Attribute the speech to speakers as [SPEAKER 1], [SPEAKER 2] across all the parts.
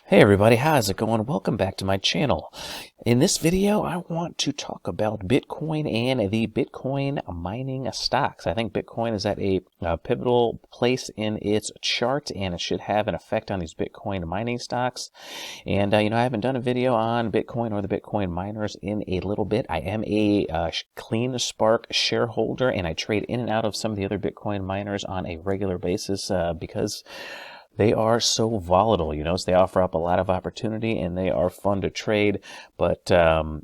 [SPEAKER 1] Hey everybody, how's it going? Welcome back to my channel. In this video, I want to talk about Bitcoin and the Bitcoin mining stocks. I think Bitcoin is at a pivotal place in its chart, and it should have an effect on these Bitcoin mining stocks. And, I haven't done a video on Bitcoin or the Bitcoin miners in a little bit. I am a Clean Spark shareholder, and I trade in and out of some of the other Bitcoin miners on a regular basis because they are so volatile, so they offer up a lot of opportunity and they are fun to trade. But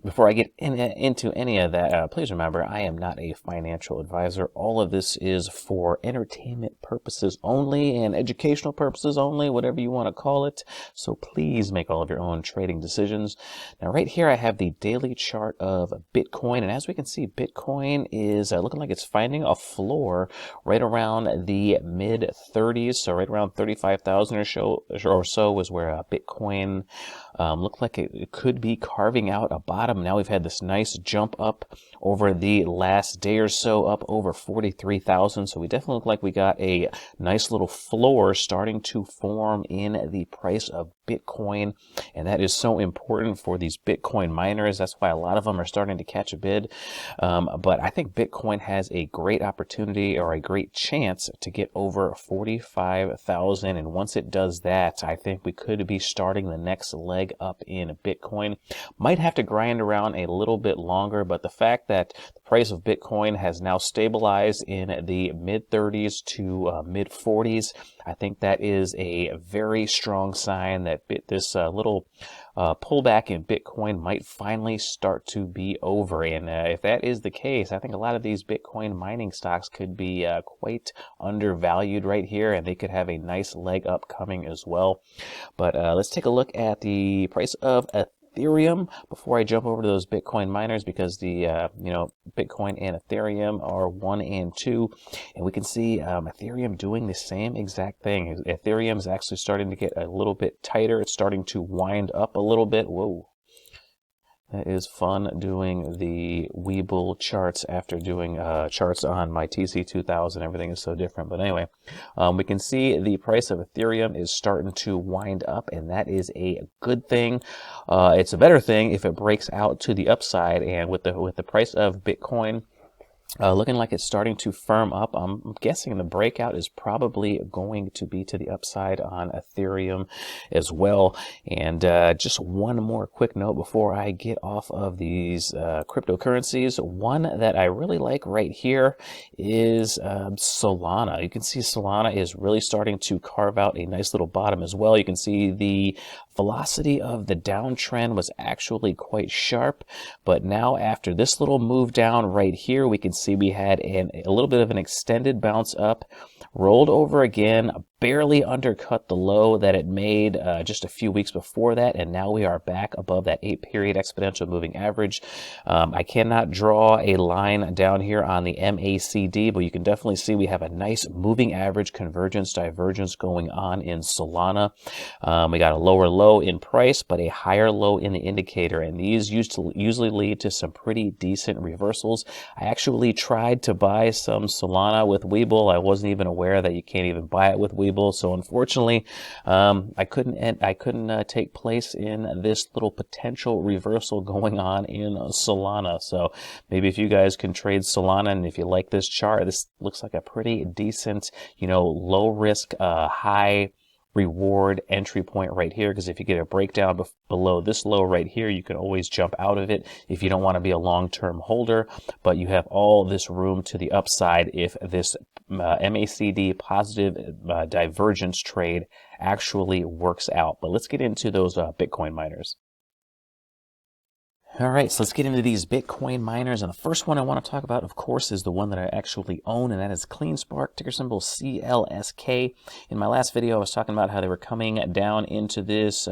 [SPEAKER 1] before I get into any of that, please remember, I am not a financial advisor. All of this is for entertainment purposes only and educational purposes only, whatever you want to call it. So please make all of your own trading decisions. Now, right here, I have the daily chart of Bitcoin. And as we can see, Bitcoin is looking like it's finding a floor right around the mid 30s. So right around 35,000 or so is where Bitcoin looked like it could be carving out a bottom. Now we've had this nice jump up over the last day or so, up over 43,000. So we definitely look like we got a nice little floor starting to form in the price of Bitcoin. And that is so important for these Bitcoin miners. That's why a lot of them are starting to catch a bid. But I think Bitcoin has a great opportunity or a great chance to get over 45,000. And once it does that, I think we could be starting the next leg up in Bitcoin. Might have to grind around a little bit longer, but the fact that the price of Bitcoin has now stabilized in the mid 30s to mid 40s, I think that is a very strong sign that this little pullback in Bitcoin might finally start to be over. And if that is the case, I think a lot of these Bitcoin mining stocks could be quite undervalued right here, and they could have a nice leg up coming as well. But let's take a look at the price of Ethereum before I jump over to those Bitcoin miners, because the Bitcoin and Ethereum are 1 and 2, and we can see Ethereum doing the same exact thing. Ethereum is actually starting to get a little bit tighter. It's starting to wind up a little bit. Whoa. That is fun doing the Webull charts after doing charts on my TC2000. Everything is so different. But anyway, we can see the price of Ethereum is starting to wind up, and that is a good thing. It's a better thing if it breaks out to the upside. And with the price of Bitcoin looking like it's starting to firm up, I'm guessing the breakout is probably going to be to the upside on Ethereum as well. And just one more quick note before I get off of these cryptocurrencies. One that I really like right here is Solana. You can see Solana is really starting to carve out a nice little bottom as well. You can see the velocity of the downtrend was actually quite sharp, but now after this little move down right here, we can see we had a little bit of an extended bounce up, rolled over again, barely undercut the low that it made just a few weeks before that, and now we are back above that 8-period exponential moving average. I cannot draw a line down here on the MACD, but you can definitely see we have a nice moving average convergence divergence going on in Solana. We got a lower low in price, but a higher low in the indicator, and these usually lead to some pretty decent reversals. I actually tried to buy some Solana with Webull. I wasn't even aware that you can't even buy it with Webull. So unfortunately, I couldn't take place in this little potential reversal going on in Solana. So maybe if you guys can trade Solana, and if you like this chart, this looks like a pretty decent, low risk, high reward entry point right here, because if you get a breakdown below this low right here, you can always jump out of it if you don't want to be a long-term holder, but you have all this room to the upside if this MACD positive divergence trade actually works out. But let's get into those Bitcoin miners. All right, so let's get into these Bitcoin miners. And the first one I want to talk about, of course, is the one that I actually own, and that is Clean Spark, ticker symbol CLSK. In my last video, I was talking about how they were coming down into this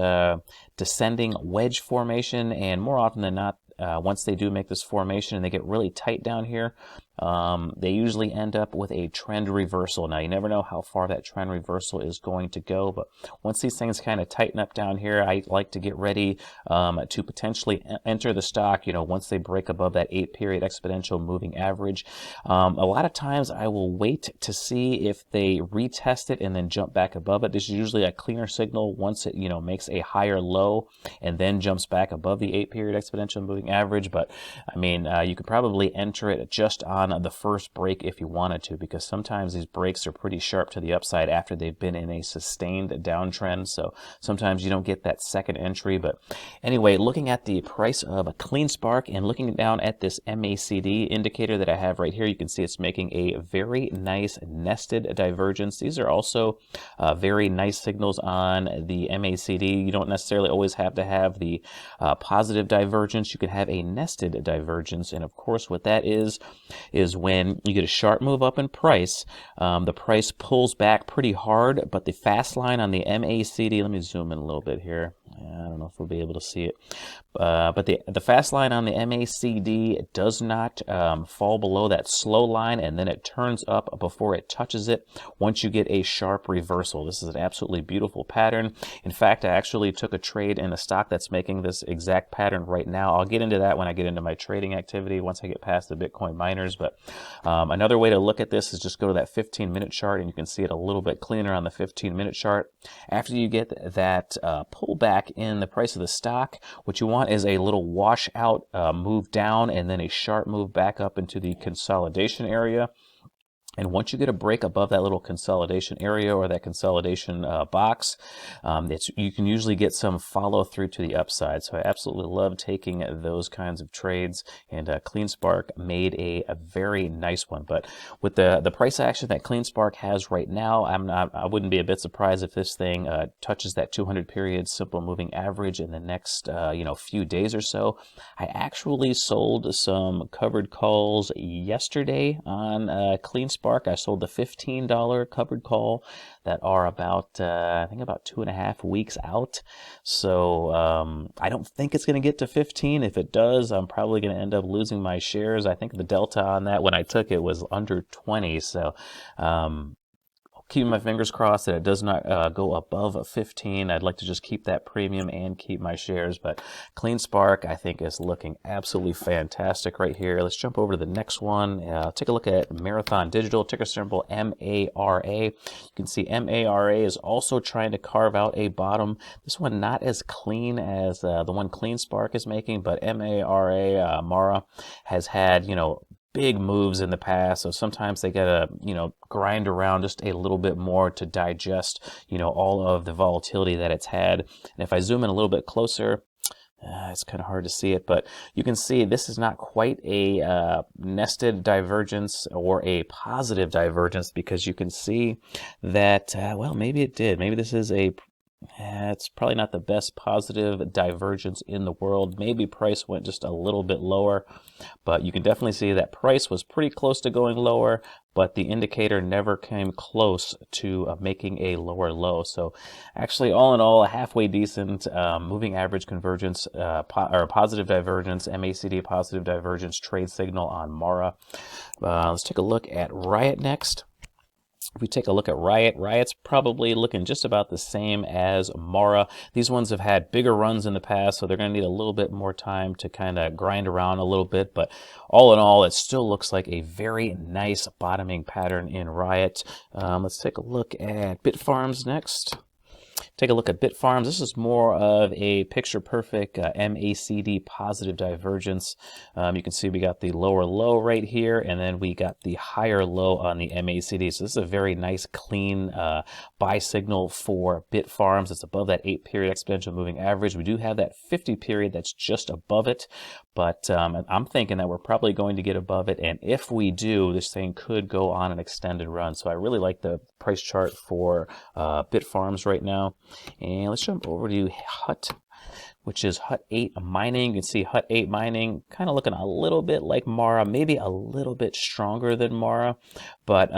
[SPEAKER 1] descending wedge formation, and more often than not, once they do make this formation and they get really tight down here, they usually end up with a trend reversal. Now, you never know how far that trend reversal is going to go, but once these things kind of tighten up down here, I like to get ready to potentially enter the stock, once they break above that 8-period exponential moving average. A lot of times I will wait to see if they retest it and then jump back above it. This is usually a cleaner signal once it, makes a higher low and then jumps back above the 8-period exponential moving average. But I mean, you could probably enter it just on the first break if you wanted to, because sometimes these breaks are pretty sharp to the upside after they've been in a sustained downtrend. So sometimes you don't get that second entry. But anyway, looking at the price of a CleanSpark and looking down at this MACD indicator that I have right here, you can see it's making a very nice nested divergence. These are also very nice signals on the MACD. You don't necessarily always have to have the positive divergence. You can have a nested divergence, and of course what that is when you get a sharp move up in price, the price pulls back pretty hard, but the fast line on the MACD, let me zoom in a little bit here. I don't know if we'll be able to see it, but the fast line on the MACD does not fall below that slow line, and then it turns up before it touches it once you get a sharp reversal. This is an absolutely beautiful pattern. In fact, I actually took a trade in a stock that's making this exact pattern right now. I'll get into that when I get into my trading activity once I get past the Bitcoin miners. But another way to look at this is just go to that 15-minute chart, and you can see it a little bit cleaner on the 15-minute chart. After you get that pullback in the price of the stock, what you want is a little washout move down and then a sharp move back up into the consolidation area. And once you get a break above that little consolidation area or that consolidation box, you can usually get some follow through to the upside. So I absolutely love taking those kinds of trades, and CleanSpark made a very nice one. But with the price action that CleanSpark has right now, I wouldn't be a bit surprised if this thing touches that 200-period simple moving average in the next few days or so. I actually sold some covered calls yesterday on CleanSpark. I sold the $15 covered call that are about, I think about 2.5 weeks out. So I don't think it's going to get to 15. If it does, I'm probably going to end up losing my shares. I think the delta on that when I took it was under 20. So keeping my fingers crossed that it does not go above 15. I'd like to just keep that premium and keep my shares, but CleanSpark I think is looking absolutely fantastic right here. Let's jump over to the next one. Take a look at Marathon Digital, ticker symbol MARA. You can see MARA is also trying to carve out a bottom. This one not as clean as the one CleanSpark is making, but MARA has had, big moves in the past, so sometimes they gotta grind around just a little bit more to digest all of the volatility that it's had. And if I zoom in a little bit closer, it's kind of hard to see it, but you can see this is not quite a nested divergence or a positive divergence, because you can see that well, maybe it did. Maybe this is it's probably not the best positive divergence in the world. Maybe price went just a little bit lower, but you can definitely see that price was pretty close to going lower, but the indicator never came close to making a lower low. So actually, all in all, a halfway decent moving average convergence or positive divergence, MACD positive divergence trade signal on MARA. Let's take a look at RIOT next. If we take a look at RIOT's probably looking just about the same as MARA. These ones have had bigger runs in the past, so they're going to need a little bit more time to kind of grind around a little bit. But all in all, it still looks like a very nice bottoming pattern in RIOT. Let's take a look at Bitfarms next. Take a look at Bitfarms. This is more of a picture-perfect MACD positive divergence. You can see we got the lower low right here, and then we got the higher low on the MACD. So this is a very nice, clean buy signal for Bitfarms. It's above that 8-period exponential moving average. We do have that 50-period that's just above it, but I'm thinking that we're probably going to get above it, and if we do, this thing could go on an extended run. So I really like the price chart for Bitfarms right now. And let's jump over to HUT. which is Hut 8 Mining. You can see Hut 8 Mining kind of looking a little bit like Mara, maybe a little bit stronger than Mara, but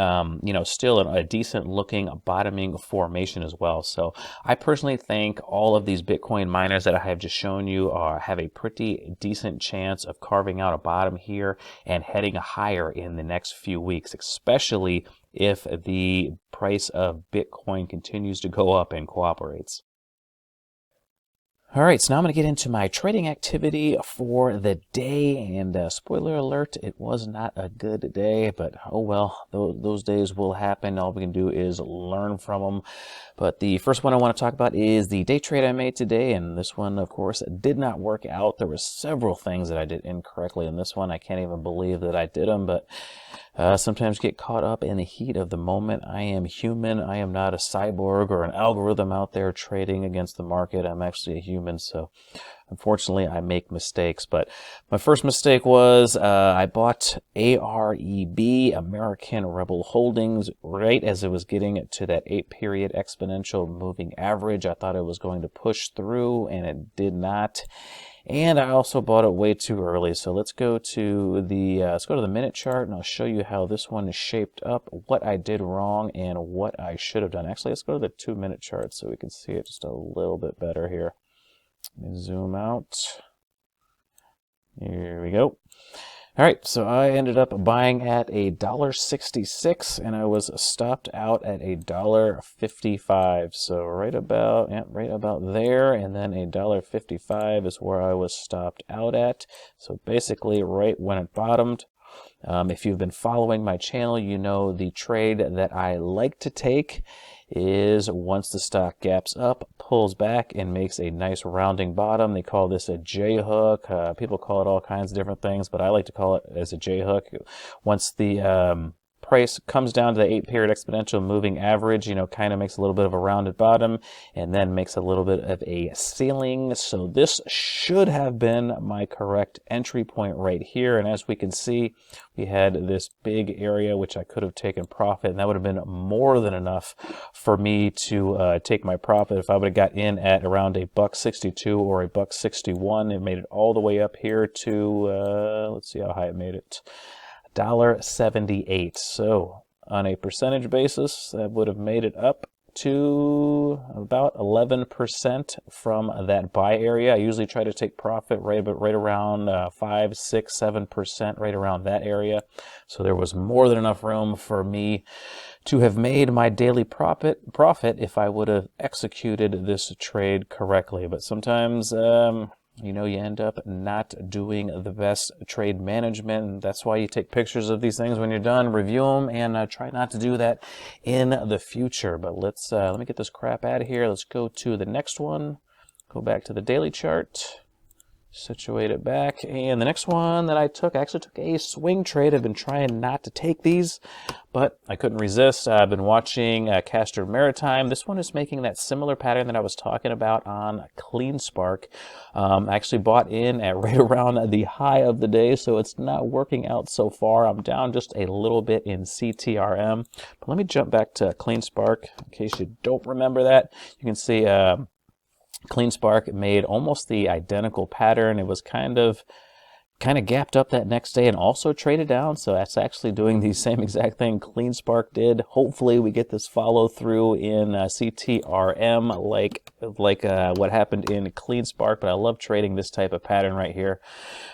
[SPEAKER 1] you know, still a decent looking bottoming formation as well. So I personally think all of these Bitcoin miners that I have just shown you have a pretty decent chance of carving out a bottom here and heading higher in the next few weeks, especially if the price of Bitcoin continues to go up and cooperates. All right, so now I'm going to get into my trading activity for the day, and spoiler alert, it was not a good day, but oh well, those days will happen. All we can do is learn from them. But the first one I want to talk about is the day trade I made today, and this one, of course, did not work out. There were several things that I did incorrectly in this one. I can't even believe that I did them, but sometimes get caught up in the heat of the moment. I am human. I am not a cyborg or an algorithm out there trading against the market. I'm actually a human, so unfortunately I make mistakes. But my first mistake was I bought AREB, American Rebel Holdings, right as it was getting to that 8-period exponential moving average. I thought it was going to push through, and it did not. And I also bought it way too early. So let's go to the minute chart, and I'll show you how this one is shaped up, what I did wrong, and what I should have done. Actually, let's go to the 2-minute chart so we can see it just a little bit better here. Let me zoom out. Here we go. All right, so I ended up buying at $1.66, and I was stopped out at $1.55. So right about there, and then $1.55 is where I was stopped out at. So basically, right when it bottomed. If you've been following my channel, you know the trade that I like to take is once the stock gaps up, pulls back, and makes a nice rounding bottom. They call this a J-hook. People call it all kinds of different things, but I like to call it as a J-hook. Once the price comes down to the 8-period exponential moving average, you know, kind of makes a little bit of a rounded bottom and then makes a little bit of a ceiling. So this should have been my correct entry point right here. And as we can see, we had this big area which I could have taken profit, and that would have been more than enough for me to take my profit. If I would have got in at around $1.62 or $1.61, it made it all the way up here to let's see how high it made it. $1.78. So on a percentage basis, that would have made it up to about 11% from that buy area. I usually try to take profit right around 5, 6, 7%, right around that area. So there was more than enough room for me to have made my daily profit if I would have executed this trade correctly. But sometimes you know, you end up not doing the best trade management, and that's why you take pictures of these things when you're done, review them, and try not to do that in the future. But let me get this crap out of here. Let's go to the next one. Go back to the daily chart. Situate it back. And the next one that I actually took a swing trade. I've been trying not to take these, but I couldn't resist. I've been watching Castor Maritime. This one is making that similar pattern that I was talking about on CleanSpark. I actually bought in at right around the high of the day, so it's not working out so far. I'm down just a little bit in CTRM. But let me jump back to CleanSpark in case you don't remember that. You can see CleanSpark made almost the identical pattern. It was kind of gapped up that next day and also traded down. So that's actually doing the same exact thing CleanSpark did. Hopefully we get this follow through in CTRM like what happened in CleanSpark. But I love trading this type of pattern right here.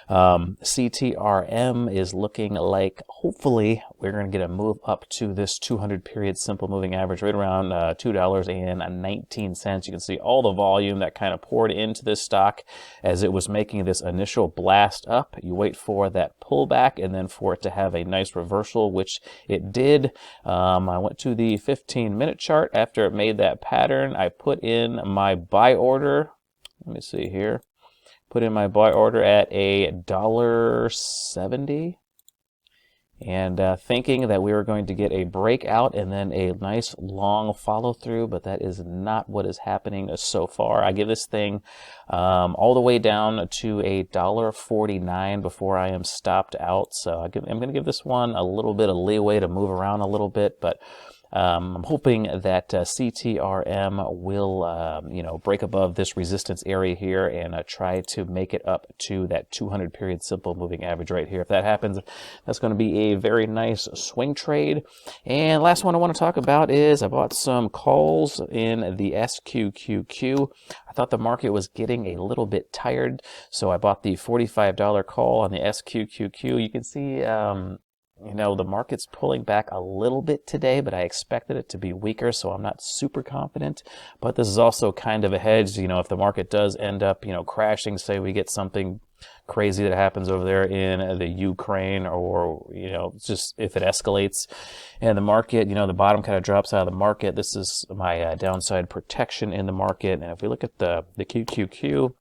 [SPEAKER 1] CTRM is looking like hopefully we're going to get a move up to this 200-period simple moving average right around $2.19. You can see all the volume that kind of poured into this stock as it was making this initial blast up. You wait for that pullback and then for it to have a nice reversal, which it did. I went to the 15-minute chart after it made that pattern. I put in my buy order. Let me see here. Put in my buy order at $1.70 and thinking that we were going to get a breakout and then a nice long follow through, but that is not what is happening so far. I give this thing all the way down to $1.49 before I am stopped out. So I'm going to give this one a little bit of leeway to move around a little bit, but I'm hoping that CTRM will, you know, break above this resistance area here and try to make it up to that 200 period simple moving average right here. If that happens, that's going to be a very nice swing trade. And last one I want to talk about is I bought some calls in the SQQQ. I thought the market was getting a little bit tired, so I bought the $45 call on the SQQQ. You can see you know, the market's pulling back a little bit today, but I expected it to be weaker, so I'm not super confident. But this is also kind of a hedge. You know, if the market does end up, you know, crashing, say we get something crazy that happens over there in the Ukraine, or, you know, just if it escalates and the market, you know, the bottom kind of drops out of the market, this is my downside protection in the market. And if we look at the QQQ,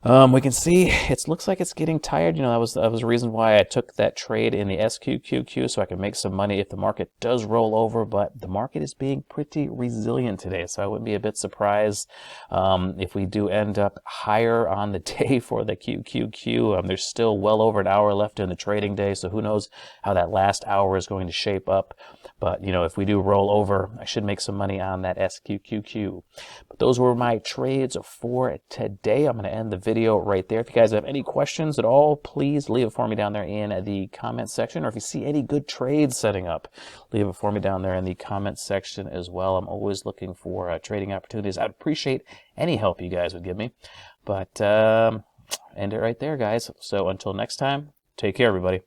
[SPEAKER 1] we can see it looks like it's getting tired. You know, that was the reason why I took that trade in the SQQQ, so I can make some money if the market does roll over. But the market is being pretty resilient today, so I wouldn't be a bit surprised if we do end up higher on the day for the QQQ. There's still well over an hour left in the trading day, so who knows how that last hour is going to shape up. But, you know, if we do roll over, I should make some money on that SQQQ. But those were my trades for today. I'm going to end the video right there. If you guys have any questions at all, please leave it for me down there in the comment section. Or if you see any good trades setting up, leave it for me down there in the comment section as well. I'm always looking for trading opportunities. I'd appreciate any help you guys would give me. But end it right there, guys. So until next time, take care, everybody.